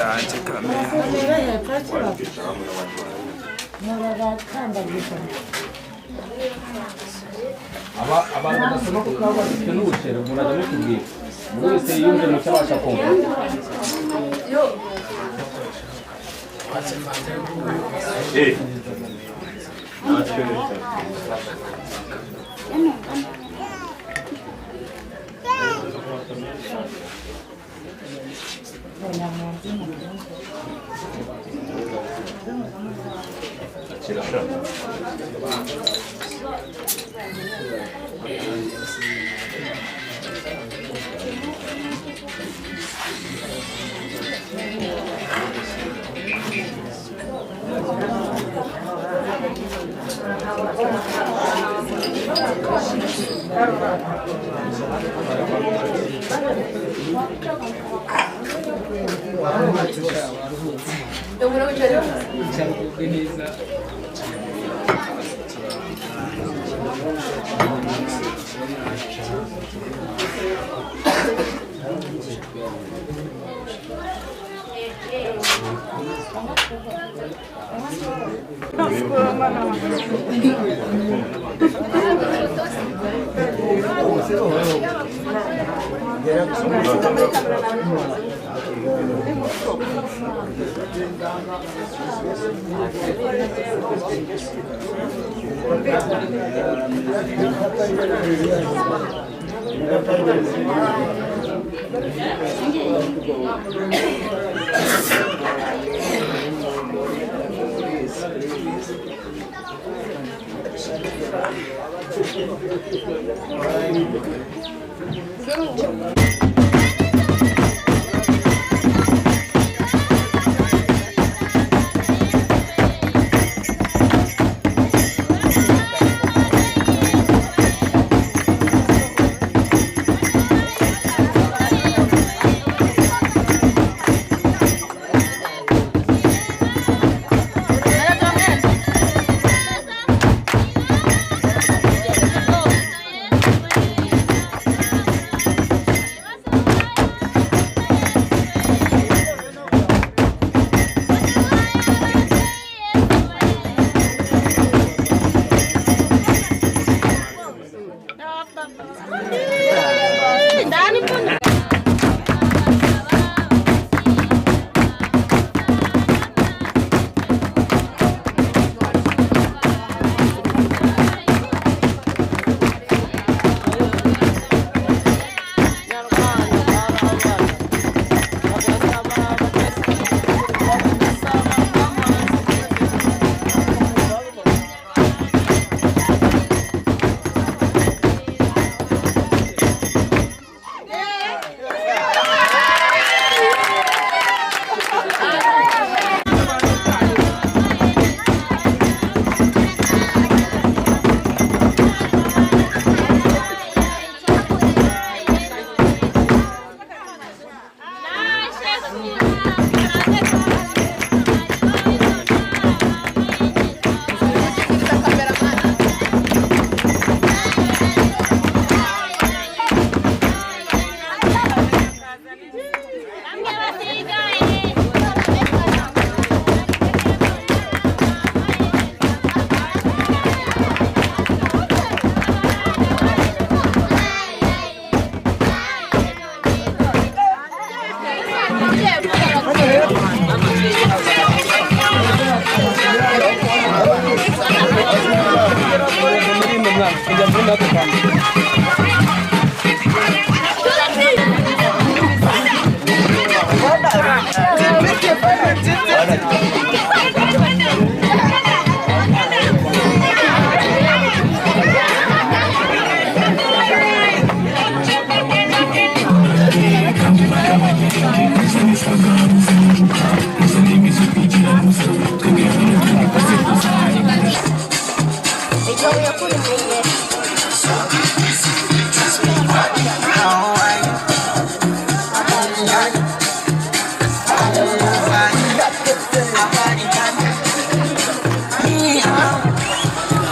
kanje kamera abantu badasoma kuko baba bafite n'ubushero muraza mutubwira buri wese yumve mu cyo abasha kumva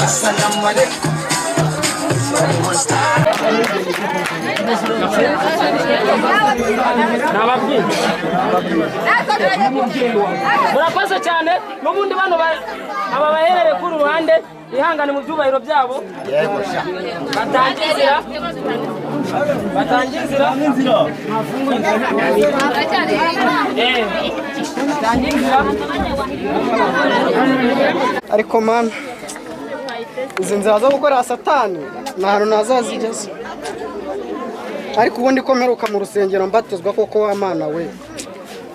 Assalamualaikum. nababwiye murakoze cyane n'ubundi bano aba baherere kuri ruhande ihangane mu byubahiro byabo batangizira ariko mana izi nzira zo gukora satani nta hantu nazazigeza ariko ubundi ko mperuka mu rusengero mbatizwa koko wa mana we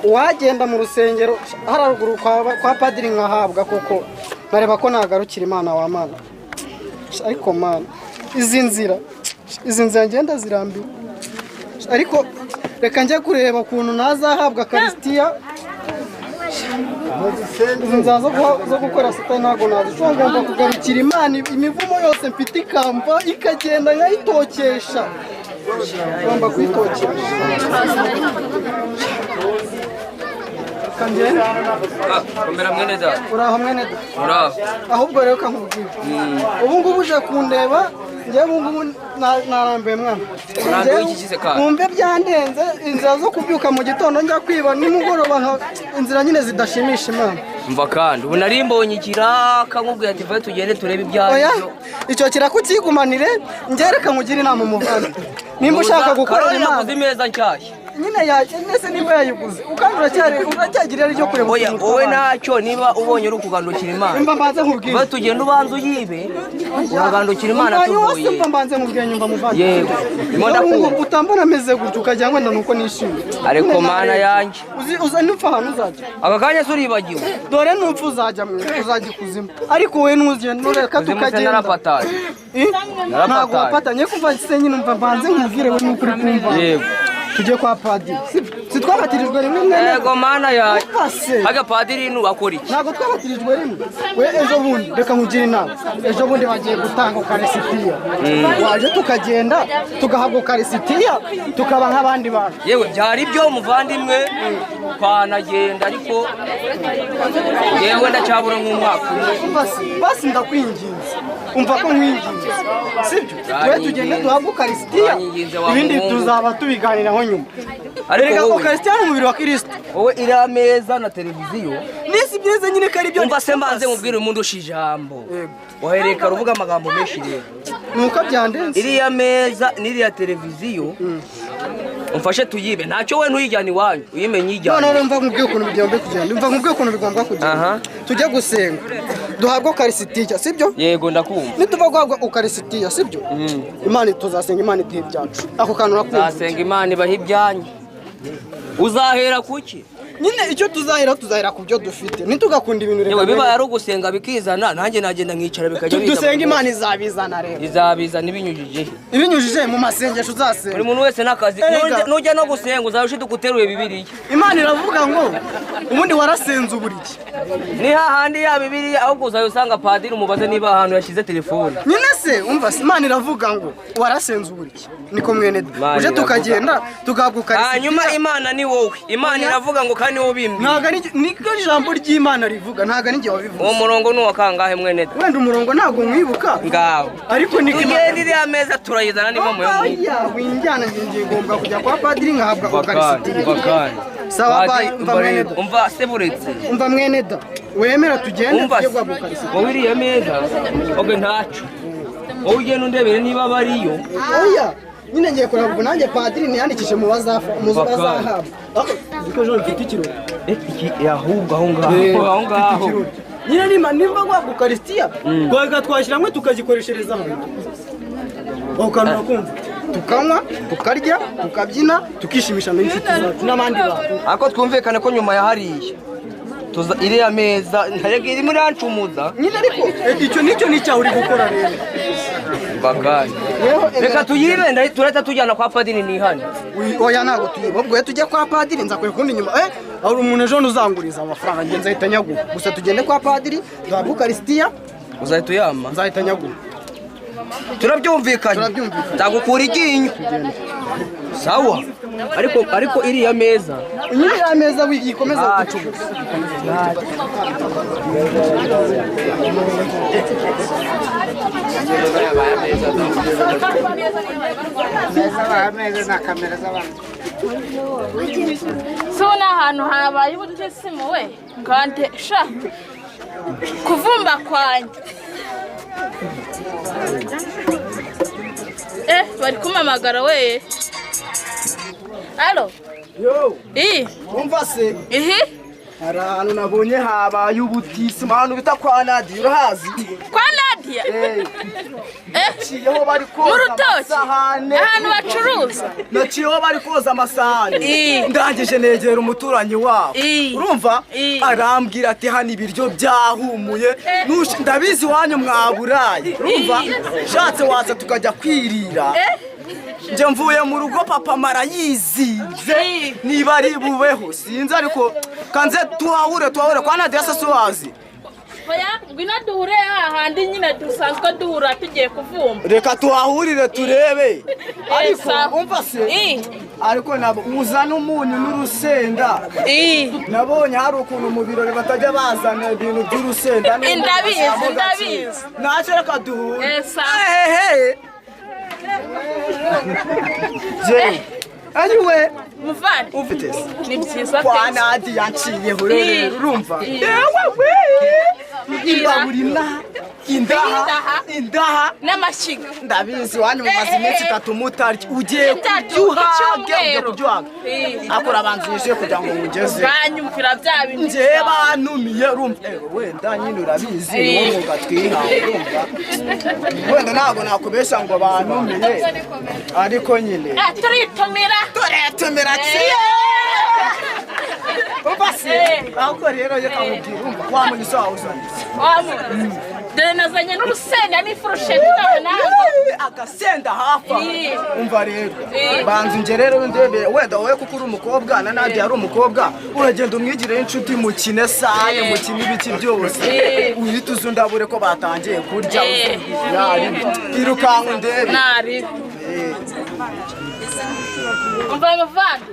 uwagenda mu rusengero haruguru kwa padiri nkahabwa koko nkareba ko nagarukira imana wa mana ariko mana izi nzira ngenda zirambiwe ariko reka njye kureba ukuntu nazahabwa karisitiya izi nzira zo gukora satani ntabwo nazishobora ngomba kugarukira imana imivumo yose mfite ikamba ikagenda nkayitokesha ngomba kuyitokesha komera mwene da uraho mwene da uraho ahubwo rero kankubwira ubu ngubu uje kundeba njyewe ubu ngubu narambuye mwana urambuye iki kize kandi mwumve byandenze inzira zo kubyuka mu gitondo njya kwiba nimugoroba inzira nyine zidashimisha imana mva kandi ubu nari mbonye ikiraka nkubwiye ati vaye tugende turebe ibyayo icyo kiraka ukigumanire ngereka nkugire inama umuvana nimba ushaka gukorera imana yaguze imeza nshyashya nyine se nimba yayiguze ukandi uracyagirira ryo kureba ukuntu wowe ntacyo niba ubonye uri ukugandukira imana mba mbanze nkubwire vaye tugende ubanza uyibe uragandukira imana tuvuye mba mbanze nkubwire nyumva muvana yego ndimo ndakumva utambona ameze gutyo ukagira ngo nuko nishimye ariko mana yanjye uza nupfa ahantu uzajya aka kanya se uribagiwe dore nupfa uzajya ikuzimu ariko wowe ntuzigenda reka tukagenda narapataye ntabwo wapatanye kuva se nyine umva mbanze nkubwire we n'ukuri kumva yego tujye kwa padiri si twabatirijwe rimwe yego mana yanjye haga padiri nubakora iki ntabwo twabatirijwe rimwe we ejo bundi reka nkugire inama ejo bundi bagiye gutanga ukarisitiya waje tukagenda tugahabwa ukarisitiya tukaba nk'abandi bantu yewe byari byo muvandimwe twanagenda ariko yewe ndacyabura nk'umwaka basi ndakwinginze umva ko nkwinginze sibyo we tugende duhabwe ukarisitiya ibindi tuzaba tubiganiraho nyuma ariko ukarisitiya ni umubiri wa kirisito wowe iriya meza na televiziyo nisi byiza nyine ko ari byo umva se mbanze mubwire umuntu usha ijambo wahereka uvuga amagambo menshi rero nuko byandenze iriya meza n'iriya televiziyo umfashe tuyibe ntacyo we ntuyijyane iwanyu uyimenye ijyane none mva nkubwiye ukuntu bigomba kugenda mva nkubwiye ukuntu bigomba kugenda tujye gusenga duhabwe ukarisitiya sibyo yego ndakumva nituva guhabwa ukarisitiya sibyo imana tuzasenga imana iduhe ibyacu ako kantu urakumva tuzasenga imana ibahe ibyanyu uzahera kuki nyine icyo tuzahera ku byo dufite ntitugakunda ibintu rero bibaye ari ugusenga bikizana nanjye nagenda nkicara bikajya biza dusenga imana izabizana rero izabizana ibinyujije mu masengesho uzasenga buri muntu wese n'akazi nujya no gusenga uzaba ushite guteruye bibiliya imana iravuga ngo ubundi warasenze uburiki ni hahandi ya bibiliya ahubwo uzayo usanga padiri umubaze niba ahantu yashyize telefone nyine se umva imana iravuga ngo warasenze uburiki niko mwene uje tukagenda tugahabwa ukarisitiya hanyuma imana ni wowe imana iravuga ngo kandi wowe bimbwiye ntabwo niko ijambo ry'imana rivuga ntabwo ari njye wabivuze uwo murongo ni uwa kangahe mwene wenda umurongo ntabwo mwibuka ngaho ariko niko tugende iriya meza turayizana niba mu winjyana ngiye ngomba kujya kwa padiri nkahabwa ukarisitiya sawa bayi umva se buretse umva mwene da wemera tugende tujye guhabwa ukarisitiya wowe iriya meza oge ntacyo wowe ugenda undebere niba bariyo oya nyine ngiye kureba ubwo nanjye padiri niyandikishe mu bazahabwa ariko ejo mfite ikirori ahubwo aho ngaho nyine nimba guhabwa ukarisitiya twashyiramo tukagikoreshereza hano aho kantu urakumva tukanywa tukarya tukabyina tukishimisha n'inshuti zacu n'abandi bantu ariko twumvikane ko nyuma ya hariya iriya meza irimo irancumuza nyine ariko icyo nicyo nicyaha uri gukora rero bagani reka tuyibe turahita tujyana kwa padiri ni hano oya ntabwo tuyibe ubwo tujye kwa padiri nzakwereka ukundi nyuma hari umuntu ejo uzanguriza amafaranga njye nzahita nyagura gusa tugende kwa padiri duhabwe ukarisitiya uzahita uyama nzahita nyagura turabyumvikanye ndagukura iryinyo sawa ariko iriya meza nyine ya meza wigikomeza gucuruza so ni ahantu habaye ubutesimu we kandi sha kuvumba kwanjye bari kumamagara we alo yo umva se hari ahantu nabonye habaye ubutisimu ahantu bita kwa Nadia urahazi kwa Nadia naciyeho bari koza amasahane ahantu bacuruza naciyeho bari koza amasahane ndangije negera umuturanyi wabo urumva arambwira ati hano ibiryo byahumuye ndabizi wanyu mwaburaye urumva shatse waza tukajya kwirira nje mvuye mu rugo papa marayizinze niba ari bubeho sinzi ariko kanze tuhahure kwa Nadia sasa wazi oya ngwino duhure hahandi nyine dusanzwe duhura tugiye kuvumba reka tuhahurire turebe ariko umva se ariko nabo uzana umunyu n'urusenda nabonye hari ukuntu mu birori batajya bazana ibintu by'urusenda ndabizi naje reka duhure je anyway muvandi ufite ni byiza kwa Nadia yanciyeho urumva yewe ibaburina indaha n'amashyiga ndabizi wanyu mumaze iminsi 3 mutarya ugiye kuryohaga akora abanzije kugira ngo mugeze banyumvira bya bintu nje banumiye urumva wenda nyine urabizi wo mu gatwiha urumva wenda ntabwo nakubesha ngo banumiye ariko nyine turitumira ubase ahoko rero yeka mubwira umva wamunyisa wawuzanye dore nazanye n'urusenda n'ifurusheti nango agasenda hafa umva rero banzu nje rero ndebe wenda wowe kuko uri umukobwa na Nadia ari umukobwa uragenda umwigire inshuti mukine saye mukine ibiki byose uhita uzundabure ko batangiye kurya yari irukanka ndebe nari umva muvandi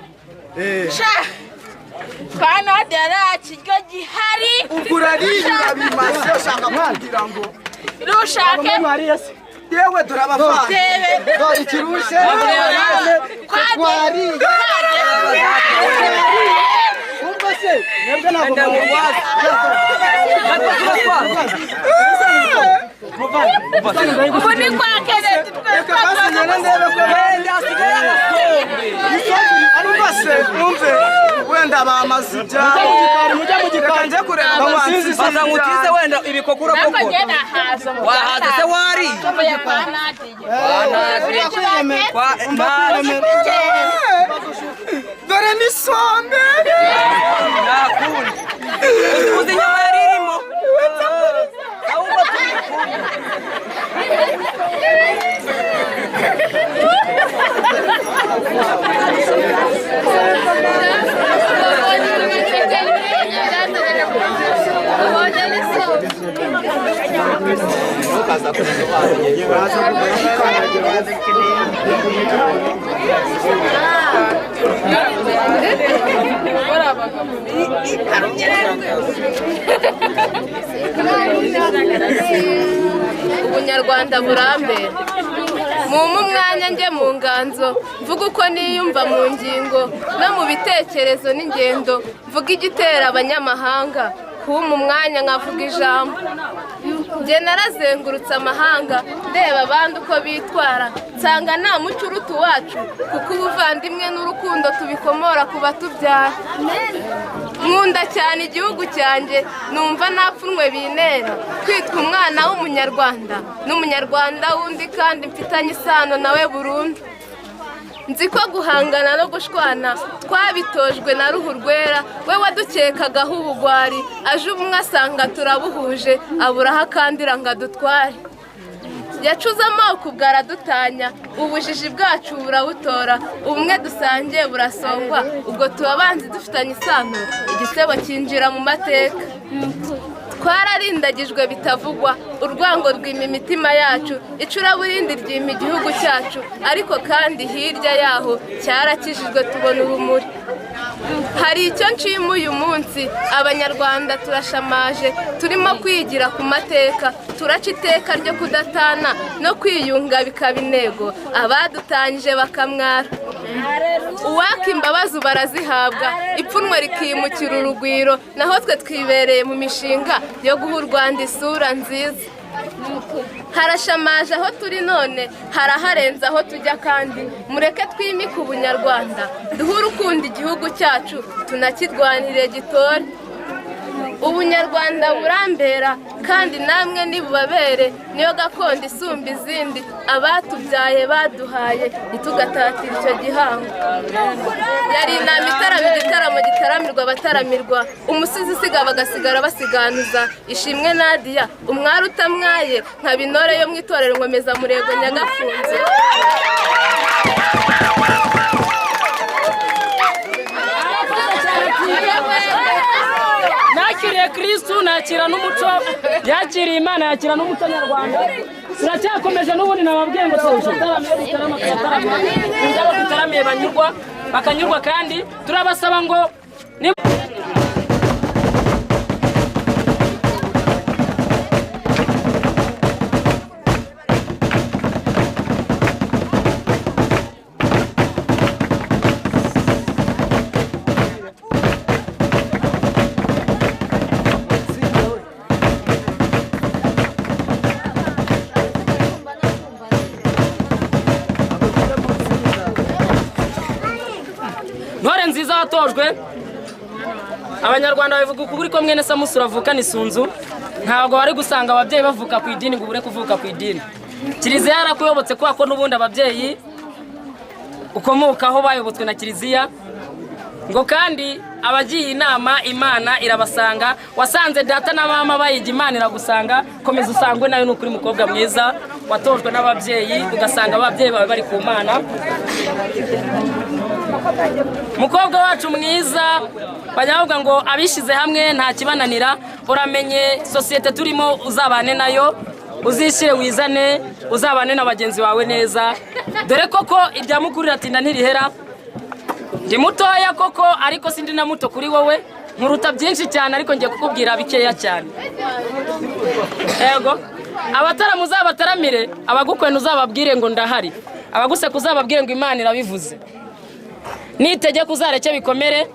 kwa Nadia kiryo gihari ukurarira bimaze ushaka kugira ngo rushake yewe turabavanga dore ikirushe kwari umva se nebwe nabo ubuni kwa Kennedy reka basi nyene ndebe ko wenda asigaye agasombe arumva se numve wenda bamaze ibyabo mujya mu gikari nje kureba bamusizi baza ngutize wenda ibikokura koko wahaze se wari dore ni sombe nakunda uzi nyama yaririmo ahubwo ubunyarwanda burambere mumpe umwanya njye mu nganzo mvuga uko niyumva mu ngingo no mu bitekerezo n'ingendo mvuga igitera abanyamahanga kumpa umwanya nkavuga ijambo njye narazengurutse amahanga ndeba abandi uko bitwara nsanga nta muco uruta uwacu kuko ubuvandimwe n'urukundo tubikomora ku batubyara nkunda cyane igihugu cyanjye numva nta pfunwe bintera kwitwa umwana w'umunyarwanda n'umunyarwanda wundi kandi mfitanye isano nawe burundu nzi ko guhangana no gushwana twabitojwe na ruhu rwera we wadukekagaho ubugwari aje umwe asanga turabuhuje aburaho akandira ngo adutware yacuze amoko ubwo aradutanya ubujiji bwacu burawutora ubumwe dusangiye burasongwa ubwo tuba banzi dufitanye isano igisebo cyinjira mu mateka twararindagijwe bitavugwa urwango rwima imitima yacu icuraburindi ryima igihugu cyacu ariko kandi hirya yaho cyarakijijwe tubona urumuri hari icyo nshima uyu munsi abanyarwanda turashamaje turimo kwigira ku mateka turaca iteka ryo kudatana no kwiyunga bikaba intego abadutangije bakamwara uwaka imbabazi barazihabwa ipfunwe rikimukira urugwiro naho twe twibereye mu mishinga yo guha u Rwanda isura nziza harashamaje aho turi none haraharenze aho tujya kandi mureke twimike ubunyarwanda duhe urukundo igihugu cyacu tunakirwanire gitore ubunyarwanda burambera kandi namwe nibubabere niyo gakondo isumba izindi abatubyaye baduhaye ntitugatatira icyo gihango yari inama itarama igitaramo gitaramirwa abataramirwa umusizi usiga bagasigara basiganuza ishimwe Nadia umwari utamwaye nka binore yo mu itorero nkomeza murego nyagafunze nakiriye Kristu nakira n'umuco yakiriye Imana yakira n'umuco nyarwanda turacyakomeje n'ubundi nababwiye ngo tutaramiye banyurwa bakanyurwa kandi turabasaba ngo Ntore nziza watojwe abanyarwanda bavuga ukuri ko mwene Samusura avukana isunzu ntabwo bari gusanga ababyeyi bavuka ku idini ngo ubure kuvuka ku idini Kiliziya yarakuyobotse kwa ko n'ubundi ababyeyi ukomokaho bayobotswe na Kiliziya ngo kandi abagiye inama Imana irabasanga wasanze data na mama bayijya Imana iragusanga komeza usangwe nayo n'ukuri mukobwa mwiza watojwe n'ababyeyi ugasanga ababyeyi bawe bari ku Mana mukobwa wacu mwiza banyavuga ngo abishize hamwe nta kibananira uramenye societe turimo uzabane nayo uzishire wizane uzabane na bagenzi bawe neza dore koko irya mukurira tinda ntirihera ndi mutoya koko ariko sindi na muto kuri wowe nkuruta byinshi cyane ariko ngiye kukubwira bikeya cyane yego abataramu uzabataramire abagukwena uzababwire ngo ndahari abaguseka uzababwire ngo Imana irabivuze nitegeko uzareke bikomere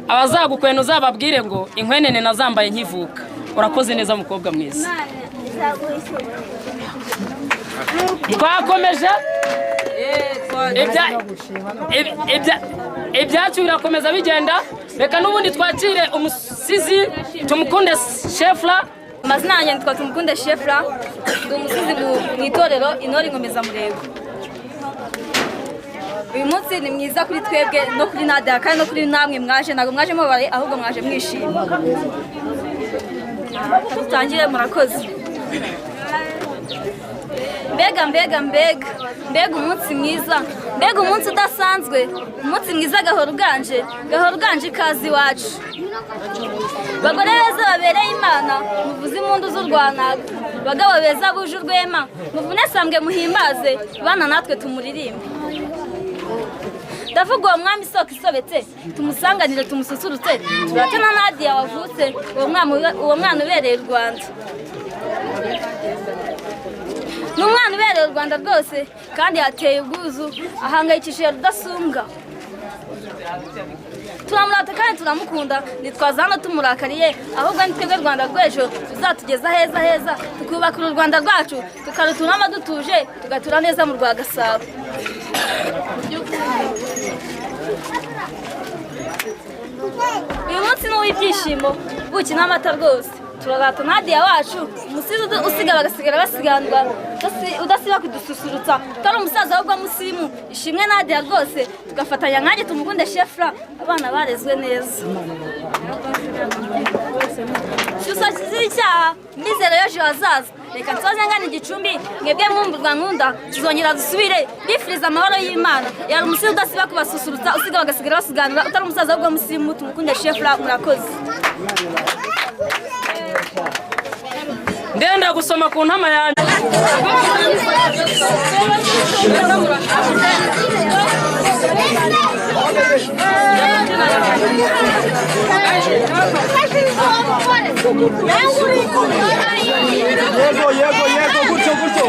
abazagukwena uzababwire ngo inkwenene nazambaye nkivuka urakoze neza mukobwa mwiza twakomeje ibyacu birakomeza bigenda reka n'ubundi twakire umusizi tumukunde Shefla amazina yanjye nitwa tumukunde Shefla ndi umusizi mu itorero intore nkomeza murego uyu munsi ni mwiza kuri twebwe no kuri Nadia kandi no kuri namwe mwaje ntabwo mwaje mubare ahubwo mwaje mwishima dutangire murakoze mbega umunsi mwiza mbega umunsi udasanzwe umunsi mwiza gahora uganje ikazi iwacu bagore beza babereye Imana muvuze impundu z'u Rwanda bagabo beza buje urwema muvune sambwe muhimbaze bana natwe tumuririmbe ndavuga uwo mwami isoko isobetse tumusanganire tumususurutse turate na Nadia wavutse uwo mwana ubereye u Rwanda n'umwana ubereye u Rwanda rwose kandi hateye ubwuzu ahangayikishije rudasumbwa turamurata kandi turamukunda nitwaza hano tumurakariye ahubwo ni twebwe Rwanda rw'ejo tuzatugeza heza tukubakira u Rwanda rwacu tukaruturamo dutuje tugatura neza mu rwa Gasabo uyu munsi ni uw'ibyishimo buki n'amata rwose turagata Nadia wacu umusizi usiga bagasigara basiganwa udasiba kudususurutsa utari umusaza ahubwo musimu ishimwe Nadia rwose tugafatanya nkanjye tumukunde Shefla abana barezwe neza Susakizi icyaha mbizero y'ejo hazaza reka nsoze ngana igicumbi mwebwe mwumburwa nkunda tuzongera dusubire bifuriza amahoro y'Imana yari umusizi udasiba kubasusurutsa usiga bagasigara basiganwa utari umusaza ahubwo musimu tumukunde Shefla murakoze ndenda gusoma ku ntama yanjye. Yego, gutyo.